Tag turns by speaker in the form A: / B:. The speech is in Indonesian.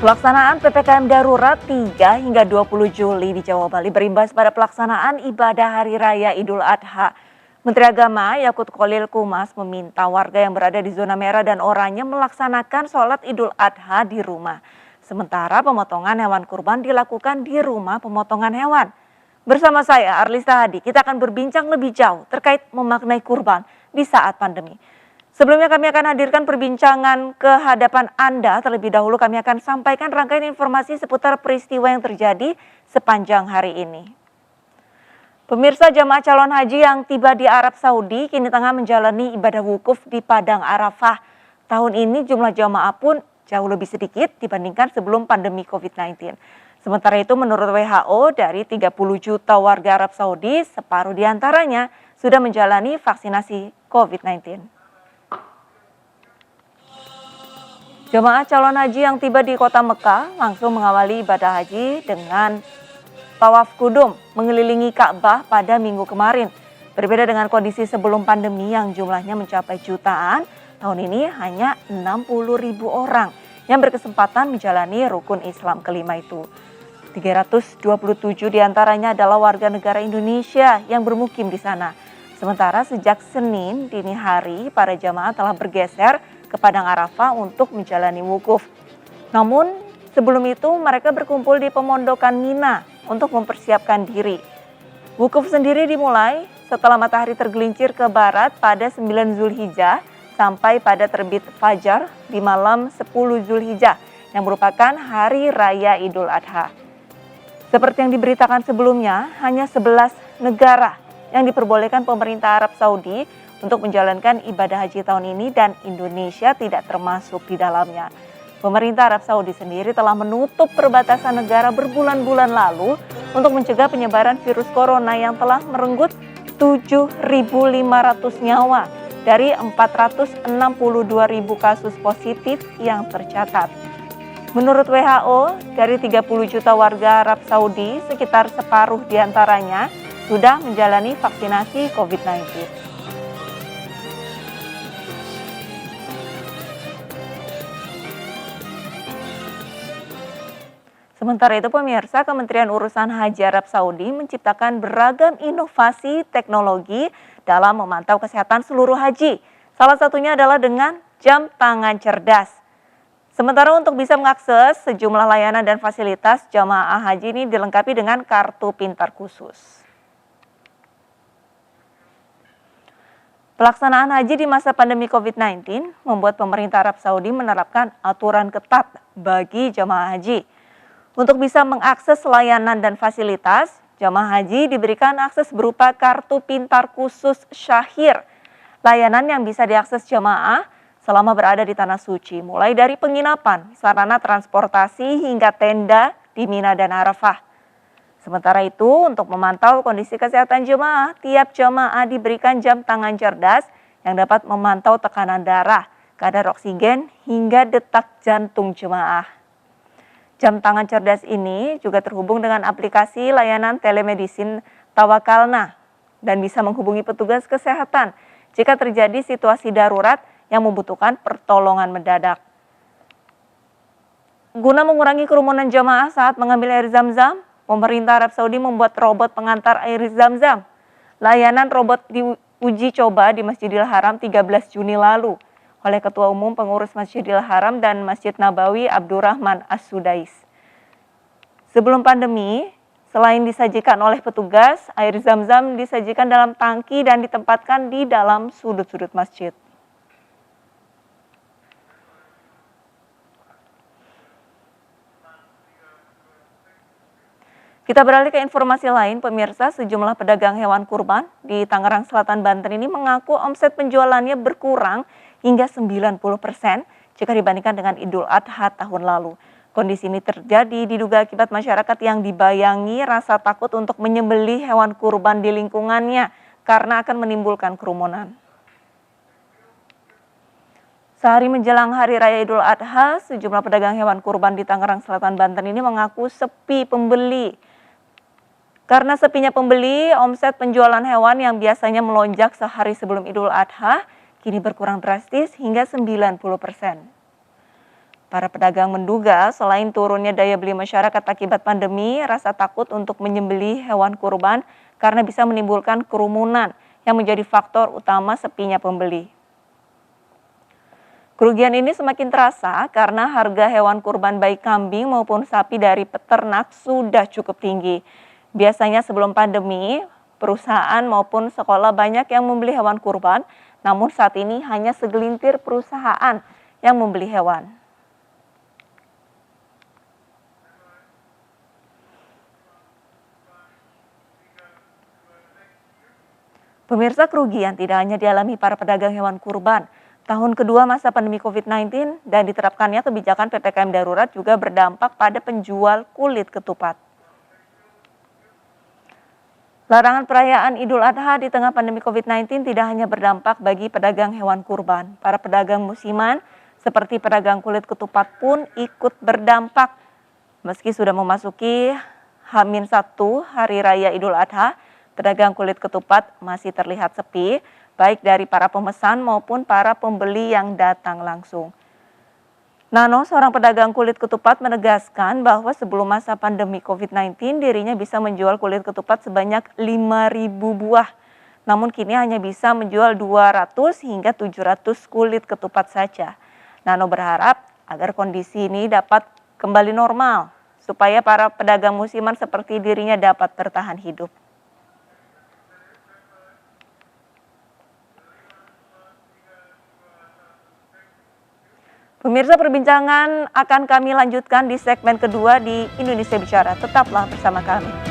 A: Pelaksanaan PPKM Darurat 3 hingga 20 Juli di Jawa Bali berimbas pada pelaksanaan ibadah Hari Raya Idul Adha. Menteri Agama Yakut Kholil Kumas meminta warga yang berada di zona merah dan oranye melaksanakan sholat Idul Adha di rumah. Sementara pemotongan hewan kurban dilakukan di rumah pemotongan hewan. Bersama saya Arlista Hadi, kita akan berbincang lebih jauh terkait memaknai kurban di saat pandemi. Sebelumnya kami akan hadirkan perbincangan ke hadapan Anda. Terlebih dahulu kami akan sampaikan rangkaian informasi seputar peristiwa yang terjadi sepanjang hari ini. Pemirsa, jamaah calon haji yang tiba di Arab Saudi kini tengah menjalani ibadah wukuf di Padang Arafah. Tahun ini jumlah jamaah pun jauh lebih sedikit dibandingkan sebelum pandemi COVID-19. Sementara itu menurut WHO dari 30 juta warga Arab Saudi, separuh diantaranya sudah menjalani vaksinasi COVID-19. Jemaah calon haji yang tiba di kota Mekah langsung mengawali ibadah haji dengan tawaf kudum mengelilingi Ka'bah pada minggu kemarin. Berbeda dengan kondisi sebelum pandemi yang jumlahnya mencapai jutaan, tahun ini hanya 60.000 orang yang berkesempatan menjalani rukun Islam kelima itu. 327 diantaranya adalah warga negara Indonesia yang bermukim di sana. Sementara sejak Senin dini hari, para jamaah telah bergeser ke Padang Arafah untuk menjalani wukuf. Namun sebelum itu mereka berkumpul di pemondokan Mina untuk mempersiapkan diri. Wukuf sendiri dimulai setelah matahari tergelincir ke barat pada 9 Zulhijjah sampai pada terbit fajar di malam 10 Zulhijjah yang merupakan hari raya Idul Adha. Seperti yang diberitakan sebelumnya, hanya 11 negara yang diperbolehkan pemerintah Arab Saudi untuk menjalankan ibadah haji tahun ini dan Indonesia tidak termasuk di dalamnya. Pemerintah Arab Saudi sendiri telah menutup perbatasan negara berbulan-bulan lalu untuk mencegah penyebaran virus corona yang telah merenggut 7.500 nyawa dari 462.000 kasus positif yang tercatat. Menurut WHO, dari 30 juta warga Arab Saudi, sekitar separuh diantaranya sudah menjalani vaksinasi COVID-19. Sementara itu pemirsa, Kementerian Urusan Haji Arab Saudi menciptakan beragam inovasi teknologi dalam memantau kesehatan seluruh haji. Salah satunya adalah dengan jam tangan cerdas. Sementara untuk bisa mengakses sejumlah layanan dan fasilitas, jamaah haji ini dilengkapi dengan kartu pintar khusus. Pelaksanaan haji di masa pandemi COVID-19 membuat pemerintah Arab Saudi menerapkan aturan ketat bagi jamaah haji. Untuk bisa mengakses layanan dan fasilitas, jamaah haji diberikan akses berupa kartu pintar khusus Syahir. Layanan yang bisa diakses jamaah selama berada di Tanah Suci, mulai dari penginapan, sarana transportasi hingga tenda di Mina dan Arafah. Sementara itu, untuk memantau kondisi kesehatan jemaah, tiap jemaah diberikan jam tangan cerdas yang dapat memantau tekanan darah, kadar oksigen, hingga detak jantung jemaah. Jam tangan cerdas ini juga terhubung dengan aplikasi layanan telemedicine Tawakalna dan bisa menghubungi petugas kesehatan jika terjadi situasi darurat yang membutuhkan pertolongan mendadak. Guna mengurangi kerumunan jemaah saat mengambil air Zam-Zam, pemerintah Arab Saudi membuat robot pengantar air Zam-Zam. Layanan robot diuji coba di Masjidil Haram 13 Juni lalu oleh Ketua Umum Pengurus Masjidil Haram dan Masjid Nabawi Abdurrahman As-Sudais. Sebelum pandemi, selain disajikan oleh petugas, air Zam-Zam disajikan dalam tangki dan ditempatkan di dalam sudut-sudut masjid. Kita beralih ke informasi lain, pemirsa. Sejumlah pedagang hewan kurban di Tangerang Selatan, Banten ini mengaku omset penjualannya berkurang hingga 90% jika dibandingkan dengan Idul Adha tahun lalu. Kondisi ini terjadi diduga akibat masyarakat yang dibayangi rasa takut untuk menyembelih hewan kurban di lingkungannya karena akan menimbulkan kerumunan. Sehari menjelang Hari Raya Idul Adha, sejumlah pedagang hewan kurban di Tangerang Selatan, Banten ini mengaku sepi pembeli. Karena sepinya pembeli, omset penjualan hewan yang biasanya melonjak sehari sebelum Idul Adha kini berkurang drastis hingga 90%. Para pedagang menduga selain turunnya daya beli masyarakat akibat pandemi, rasa takut untuk menyembelih hewan kurban karena bisa menimbulkan kerumunan yang menjadi faktor utama sepinya pembeli. Kerugian ini semakin terasa karena harga hewan kurban baik kambing maupun sapi dari peternak sudah cukup tinggi. Biasanya sebelum pandemi, perusahaan maupun sekolah banyak yang membeli hewan kurban, namun saat ini hanya segelintir perusahaan yang membeli hewan. Pemirsa, kerugian tidak hanya dialami para pedagang hewan kurban. Tahun kedua masa pandemi COVID-19 dan diterapkannya kebijakan PPKM darurat juga berdampak pada penjual kulit ketupat. Larangan perayaan Idul Adha di tengah pandemi COVID-19 tidak hanya berdampak bagi pedagang hewan kurban. Para pedagang musiman seperti pedagang kulit ketupat pun ikut berdampak. Meski sudah memasuki H-1 Hari Raya Idul Adha, pedagang kulit ketupat masih terlihat sepi, baik dari para pemesan maupun para pembeli yang datang langsung. Nano, seorang pedagang kulit ketupat, menegaskan bahwa sebelum masa pandemi COVID-19 dirinya bisa menjual kulit ketupat sebanyak 5.000 buah. Namun kini hanya bisa menjual 200 hingga 700 kulit ketupat saja. Nano berharap agar kondisi ini dapat kembali normal supaya para pedagang musiman seperti dirinya dapat bertahan hidup. Pemirsa, perbincangan akan kami lanjutkan di segmen kedua di Indonesia Bicara. Tetaplah bersama kami.